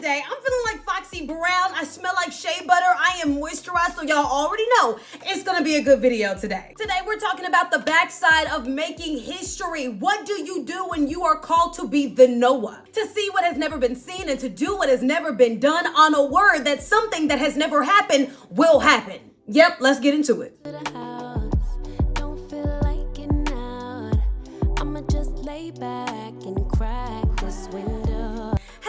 today. I'm feeling like Foxy Brown. I smell like shea butter. I am moisturized, so y'all already know it's gonna be a good video today. Today we're talking about the backside of making history. What do you do when you are called to be the Noah? To see what has never been seen and to do what has never been done on a word that something that has never happened will happen. Yep, let's get into it.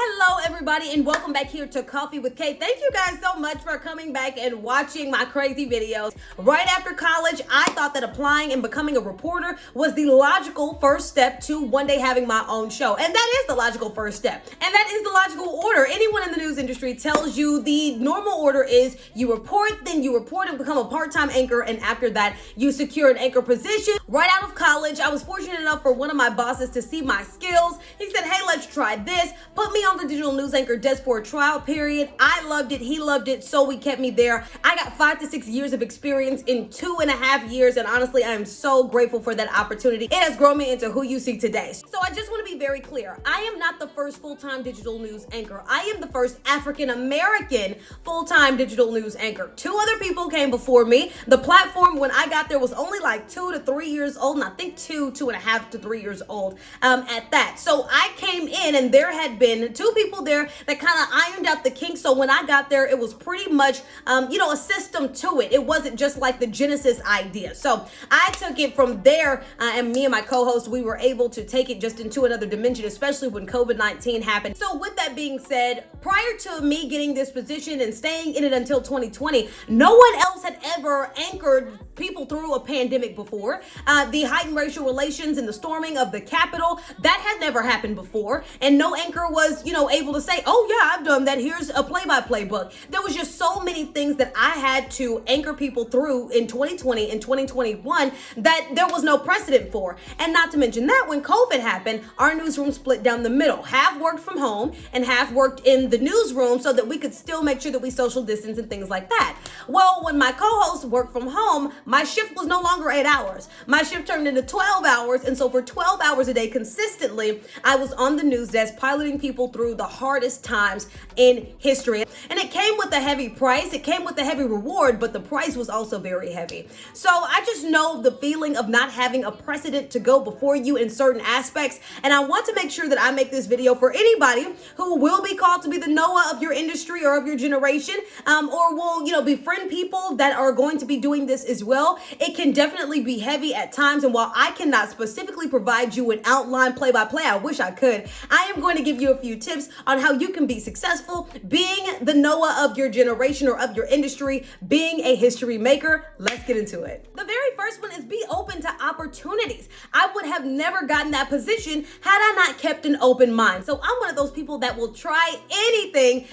Hello everybody and welcome back here to Coffee with Kate. Thank you guys so much for coming back and watching my crazy videos. Right after college, I thought that applying and becoming a reporter was the logical first step to one day having my own show. And that is the logical first step. And that is the logical order. Anyone in the news industry tells you the normal order is you report and become a part-time anchor, and after that you secure an anchor position. Right out of college, I was fortunate enough for one of my bosses to see my skills. He said, hey, let's try this. Put me on the digital news anchor desk for a trial period. I loved it. He loved it. So we kept me there. I got 5 to 6 years of experience in 2.5 years. And honestly, I am so grateful for that opportunity. It has grown me into who you see today. So I just want to be very clear. I am not the first full-time digital news anchor. I am the first African-American full-time digital news anchor. 2 other people came before me. The platform when I got there was only like 2 to 3 years old. And I think 2.5 to 3 years old at that. So I came in and there had been 2 people there that kind of ironed out the kinks. So when I got there, it was pretty much, a system to it. It wasn't just like the Genesis idea. So I took it from there, and me and my co-host, we were able to take it just into another dimension, especially when COVID-19 happened. So with that being said, prior to me getting this position and staying in it until 2020, no one else had ever anchored people through a pandemic before. The heightened racial relations and the storming of the Capitol, that had never happened before. And no anchor was, able to say, oh yeah, I've done that. Here's a play-by-play book. There was just so many things that I had to anchor people through in 2020 and 2021 that there was no precedent for. And not to mention that when COVID happened, our newsroom split down the middle. Half worked from home and half worked in the newsroom so that we could still make sure that we social distance and things like that. Well, when my co-host worked from home, my shift was no longer 8 hours. My shift turned into 12 hours. And so for 12 hours a day consistently, I was on the news desk piloting people through the hardest times in history. And it came with a heavy price. It came with a heavy reward, but the price was also very heavy. So I just know the feeling of not having a precedent to go before you in certain aspects. And I want to make sure that I make this video for anybody who will be called to be the Noah of your industry or of your generation, or will, befriend people that are going to be doing this as well. It can definitely be heavy at times. And while I cannot specifically provide you an outline play-by-play, I wish I could, I am going to give you a few tips on how you can be successful being the Noah of your generation or of your industry, being a history maker. Let's get into it. The very first one is be open to opportunities. I would have never gotten that position had I not kept an open mind. So I'm one of those people that will try anything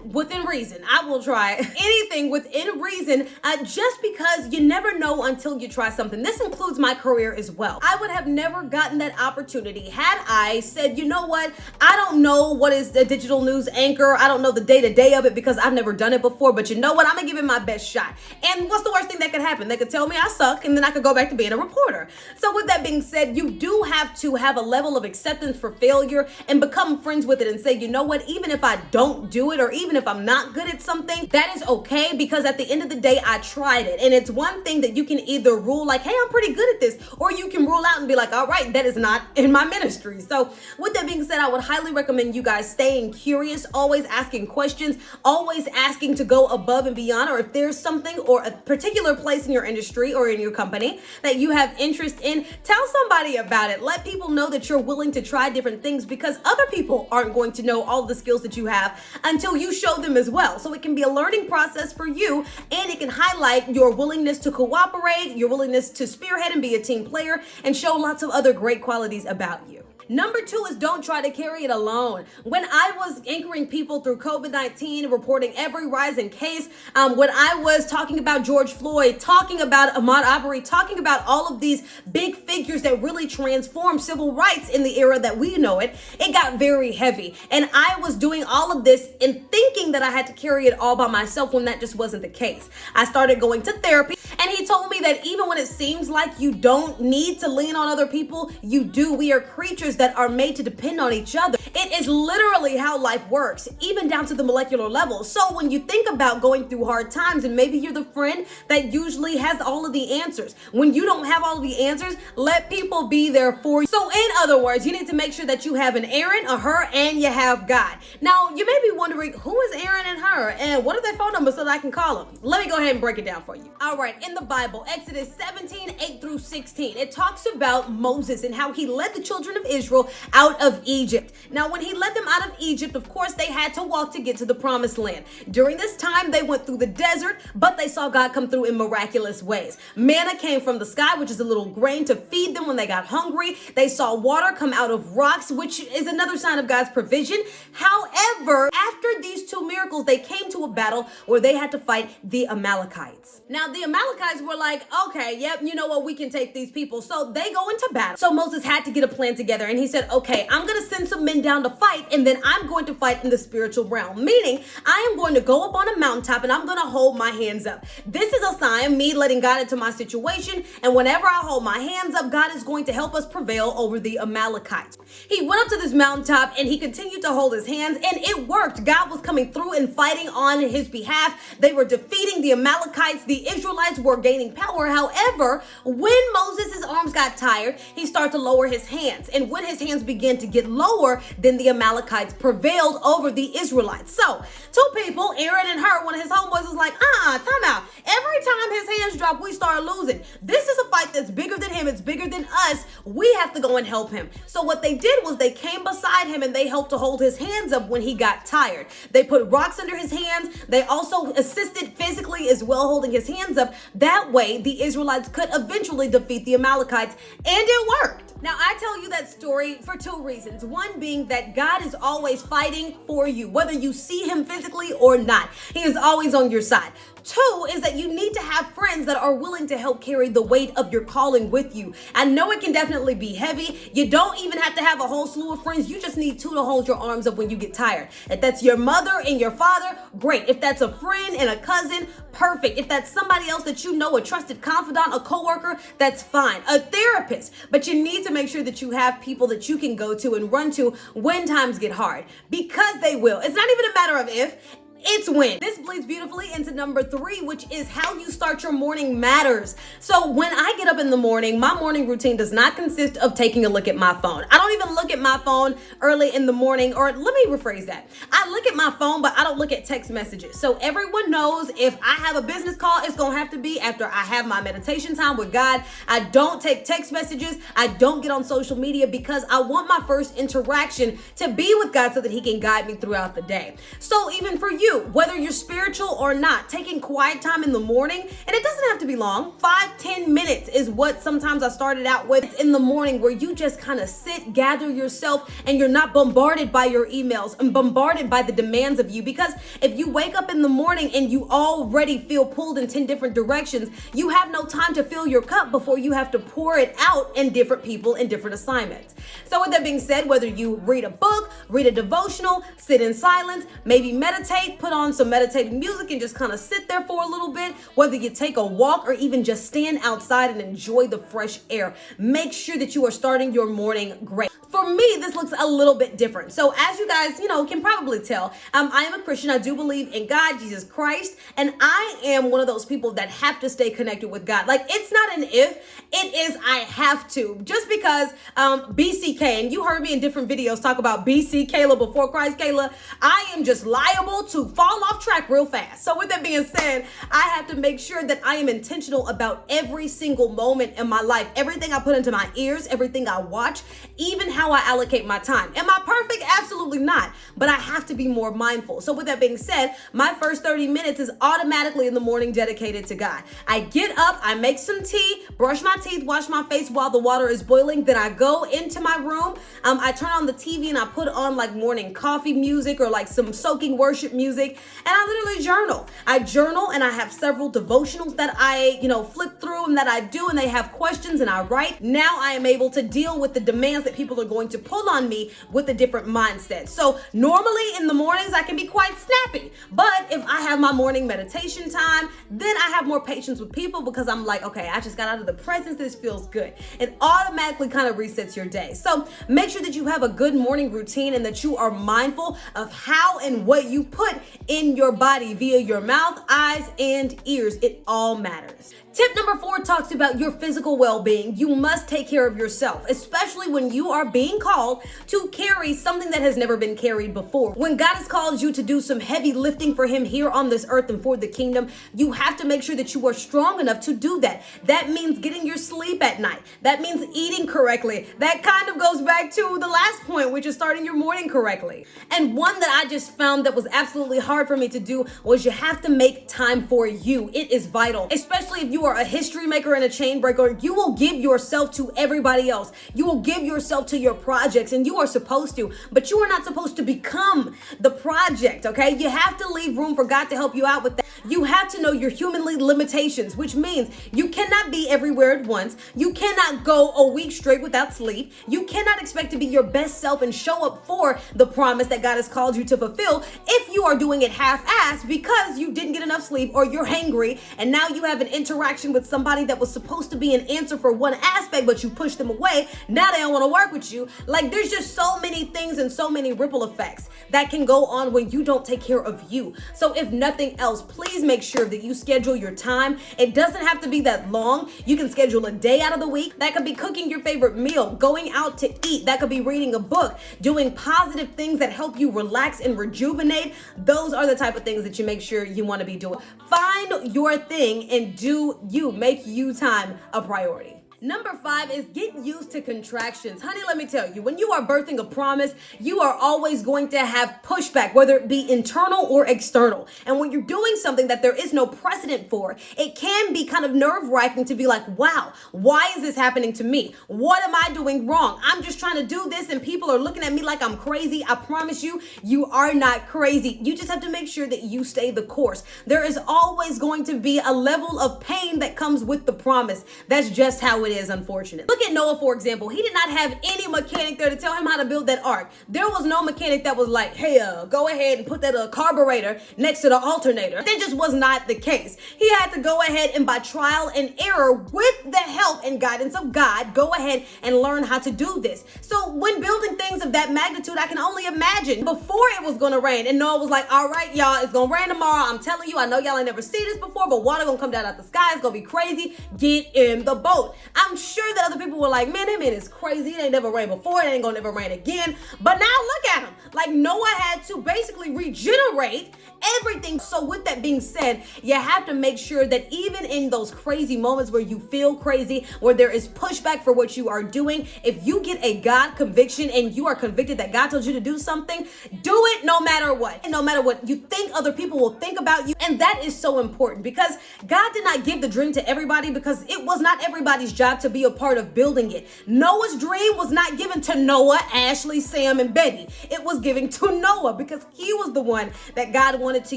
within reason. I will try anything within reason just because you never know until you try something. This includes my career as well. I would have never gotten that opportunity had I said, you know what, I don't know what is a digital news anchor. I don't know the day-to-day of it because I've never done it before, but you know what, I'm gonna give it my best shot. And what's the worst thing that could happen? They could tell me I suck and then I could go back to being a reporter. So with that being said, you do have to have a level of acceptance for failure and become friends with it and say, you know what, even if I don't do it or even if I'm not good at something, that is okay because at the end of the day, I tried it. And it's one thing that you can either rule like, hey, I'm pretty good at this, or you can rule out and be like, all right, that is not in my ministry. So with that being said, I would highly recommend you guys staying curious, always asking questions, always asking to go above and beyond, or if there's something or a particular place in your industry or in your company that you have interest in, tell somebody about it. Let people know that you're willing to try different things because other people aren't going to know all the skills that you have until you show them as well. So it can be a learning process for you and it can highlight your willingness to cooperate, your willingness to spearhead and be a team player and show lots of other great qualities about you. Number 2 is don't try to carry it alone. When I was anchoring people through COVID-19, reporting every rising case, when I was talking about George Floyd, talking about Ahmaud Arbery, talking about all of these big figures that really transformed civil rights in the era that we know it, it got very heavy. And I was doing all of this and thinking that I had to carry it all by myself when that just wasn't the case. I started going to therapy And he told me that even when it seems like you don't need to lean on other people, you do. We are creatures that are made to depend on each other. It is literally how life works, even down to the molecular level. So when you think about going through hard times, and maybe you're the friend that usually has all of the answers, when you don't have all of the answers, let people be there for you. So in other words, you need to make sure that you have an Aaron, a her, and you have God. Now, you may be wondering, who is Aaron and her, and what are their phone numbers so that I can call them? Let me go ahead and break it down for you. All right, in the Bible, Exodus 17, 8 through 16, it talks about Moses and how he led the children of Israel out of Egypt. Now, when he led them out of Egypt, of course, they had to walk to get to the promised land. During this time, they went through the desert, but they saw God come through in miraculous ways. Manna came from the sky, which is a little grain to feed them when they got hungry. They saw water come out of rocks, which is another sign of God's provision. However, after these two miracles, they came to a battle where they had to fight the Amalekites. Now, the Amalekites were like, okay, yep, you know what, we can take these people. So they go into battle. So Moses had to get a plan together, and he said, okay, I'm going to send some men down to fight, and then I'm going to fight in the spiritual realm, meaning I am going to go up on a mountaintop and I'm going to hold my hands up. This is a sign, me letting God into my situation, and whenever I hold my hands up, God is going to help us prevail over the Amalekites. He went up to this mountaintop and he continued to hold his hands, and it worked. God was coming through and fighting on his behalf. They were defeating the Amalekites. The Israelites were gaining power. However, when Moses' arms got tired, he started to lower his hands. And when his hands began to get lower, then the Amalekites prevailed over the Israelites. So, two people, Aaron and her, one of his homeboys was like, time out. Every time his hands drop, we start losing. This is a fight that's bigger than him. It's bigger than us. We have to go and help him. So what they did was they came beside him and they helped to hold his hands up when he got tired. They put rocks under his hands. They also assisted physically as well, holding his hands up. That way, the Israelites could eventually defeat the Amalekites, and it worked. Now, I tell you that story for two reasons. One being that God is always fighting for you, whether you see him physically or not. He is always on your side. Two is that you need to have friends that are willing to help carry the weight of your calling with you. I know it can definitely be heavy. You don't even have to have a whole slew of friends. You just need two to hold your arms up when you get tired. If that's your mother and your father, great. If that's a friend and a cousin, perfect. If that's somebody else that you know, a trusted confidant, a coworker, that's fine. A therapist. But you need to make sure that you have people that you can go to and run to when times get hard, because they will. It's not even a matter of if, it's when. This bleeds beautifully into number 3, which is how you start your morning matters. So when I get up in the morning, my morning routine does not consist of taking a look at my phone. I don't even look at my phone early in the morning, or let me rephrase that. I look at my phone, but I don't look at text messages. So everyone knows if I have a business call, it's gonna have to be after I have my meditation time with God. I don't take text messages. I don't get on social media, because I want my first interaction to be with God so that he can guide me throughout the day. So even for you, whether you're spiritual or not, taking quiet time in the morning, and it doesn't have to be long, 5-10 minutes is what sometimes I started out with. It's in the morning where you just kind of sit, gather yourself, and you're not bombarded by your emails and bombarded by the demands of you. Because if you wake up in the morning and you already feel pulled in 10 different directions, you have no time to fill your cup before you have to pour it out in different people and different assignments. So with that being said, whether you read a book, read a devotional, sit in silence, maybe meditate, put on some meditative music and just kind of sit there for a little bit, whether you take a walk or even just stand outside and enjoy the fresh air, make sure that you are starting your morning great. For me, this looks a little bit different. So as you guys, can probably tell, I am a Christian. I do believe in God, Jesus Christ, and I am one of those people that have to stay connected with God. Like, it's not an if, it is I have to. Just because BC and you heard me in different videos talk about BC Kayla, before Christ Kayla, I am just liable to fall off track real fast. So with that being said, I have to make sure that I am intentional about every single moment in my life, everything I put into my ears, everything I watch, even how I allocate my time. Am I perfect? Absolutely not. But I have to be more mindful. So with that being said, my first 30 minutes is automatically in the morning dedicated to God. I get up, I make some tea, brush my teeth, wash my face while the water is boiling. Then I go into my room. I turn on the TV and I put on like morning coffee music or like some soaking worship music. And I literally journal. I journal and I have several devotionals that I, flip through and that I do, and they have questions and I write. Now I am able to deal with the demands that people are going to pull on me with a different mindset. So normally in the mornings, I can be quite snappy. But if I have my morning meditation time, then I have more patience with people because I'm like, okay, I just got out of the presence. This feels good. It automatically kind of resets your day. So make sure that you have a good morning routine and that you are mindful of how and what you put in your body via your mouth, eyes, and ears. It all matters. Tip number 4 talks about your physical well-being. You must take care of yourself, especially when you are being called to carry something that has never been carried before. When God has called you to do some heavy lifting for him here on this earth and for the kingdom, you have to make sure that you are strong enough to do that. That means getting your sleep at night. That means eating correctly. That kind of goes back to the last point, which is starting your morning correctly. And one that I just found that was absolutely hard for me to do was you have to make time for you. It is vital, especially if you are a history maker and a chain breaker. You will give yourself to everybody else. You will give yourself to your projects, and you are supposed to, but you are not supposed to become the project, okay? You have to leave room for God to help you out with that. You have to know your humanly limitations, which means you cannot be everywhere at once. You cannot go a week straight without sleep. You cannot expect to be your best self and show up for the promise that God has called you to fulfill if you are doing it half-assed because you didn't get enough sleep or you're hangry and now you have an interaction with somebody that was supposed to be an answer for one aspect, but you pushed them away. Now they don't want to work with you. Like, there's just so many things and so many ripple effects that can go on when you don't take care of you. So if nothing else, please make sure that you schedule your time. It doesn't have to be that long. You can schedule a day out of the week. That could be cooking your favorite meal, going out to eat. That could be reading a book, doing positive things that help you relax and rejuvenate. Those are the type of things that you make sure you want to be doing. Find your thing and do you. Make you time a priority. Number 5 is get used to contractions. Honey, let me tell you, when you are birthing a promise, you are always going to have pushback, whether it be internal or external. And when you're doing something that there is no precedent for, it can be kind of nerve-wracking to be like, wow, why is this happening to me? What am I doing wrong? I'm just trying to do this and people are looking at me like I'm crazy. I promise you, you are not crazy. You just have to make sure that you stay the course. There is always going to be a level of pain that comes with the promise. That's just how it is, unfortunate. Look at Noah, for example. He did not have any mechanic there to tell him how to build that ark. There was no mechanic that was like, hey, go ahead and put that carburetor next to the alternator. That just was not the case. He had to go ahead and by trial and error with the help and guidance of God, go ahead and learn how to do this. So when building things of that magnitude, I can only imagine before it was going to rain and Noah was like, all right, y'all, it's going to rain tomorrow. I'm telling you, I know y'all ain't never seen this before, but water going to come down out the sky. It's going to be crazy. Get in the boat. I'm sure that other people were like, man, that man is crazy. It ain't never rained before. It ain't gonna never rain again. But now look at him. Like, Noah had to basically regenerate everything. So with that being said, you have to make sure that even in those crazy moments where you feel crazy, where there is pushback for what you are doing, if you get a God conviction and you are convicted that God told you to do something, do it no matter what. And no matter what you think other people will think about you. And that is so important because God did not give the dream to everybody because it was not everybody's job to be a part of building it. Noah's dream was not given to Noah, Ashley, Sam, and Betty. It was given to Noah because he was the one that God wanted to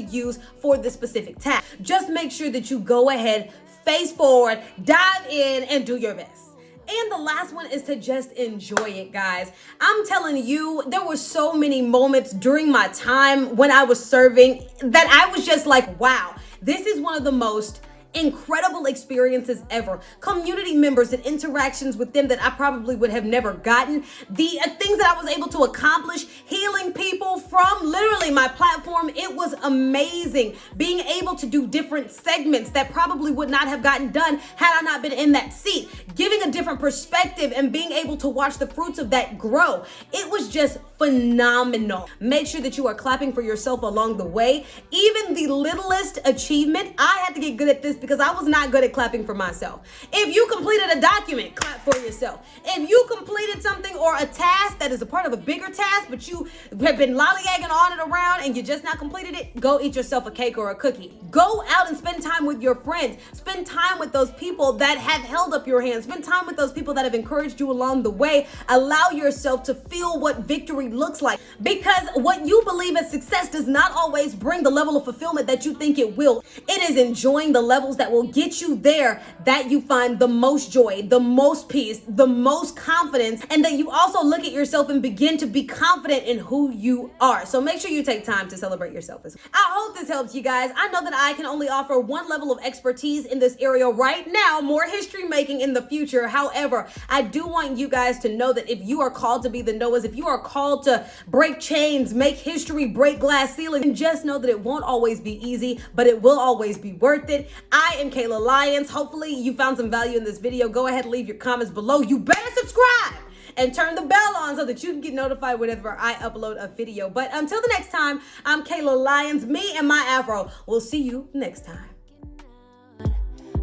use for this specific task. Just make sure that you go ahead, face forward, dive in, and do your best. And the last one is to just enjoy it, guys. I'm telling you, there were so many moments during my time when I was serving that I was just like, wow, this is one of the most incredible experiences ever. Community members and interactions with them that I probably would have never gotten. The things that I was able to accomplish, healing people from literally my platform. It was amazing being able to do different segments that probably would not have gotten done had I not been in that seat. Giving a different perspective and being able to watch the fruits of that grow. It was just phenomenal. Make sure that you are clapping for yourself along the way. Even the littlest achievement, I had to get good at this because I was not good at clapping for myself. If you completed a document, clap for yourself. If you completed something or a task that is a part of a bigger task, but you have been lollygagging on it around and you just not completed it, go eat yourself a cake or a cookie. Go out and spend time with your friends. Spend time with those people that have held up your hand. Spend time with those people that have encouraged you along the way. Allow yourself to feel what victory looks like, because what you believe as success does not always bring the level of fulfillment that you think it will. It is enjoying the levels that will get you there that you find the most joy, the most peace, the most confidence, and that you also look at yourself and begin to be confident in who you are. So make sure you take time to celebrate yourself. I hope this helps you guys. I know that I can only offer one level of expertise in this area right now, more history making in the future. However, I do want you guys to know that if you are called to be the Noahs, if you are called to break chains, make history, break glass ceilings, and just know that it won't always be easy, but it will always be worth it. I am Kayla Lyons. Hopefully you found some value in this video. Go ahead and leave your comments below. You better subscribe and turn the bell on so that you can get notified whenever I upload a video. But until the next time, I'm Kayla Lyons, me and my afro. We'll see you next time.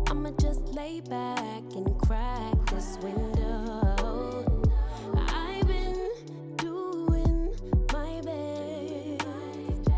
I'ma just lay back and crack this window.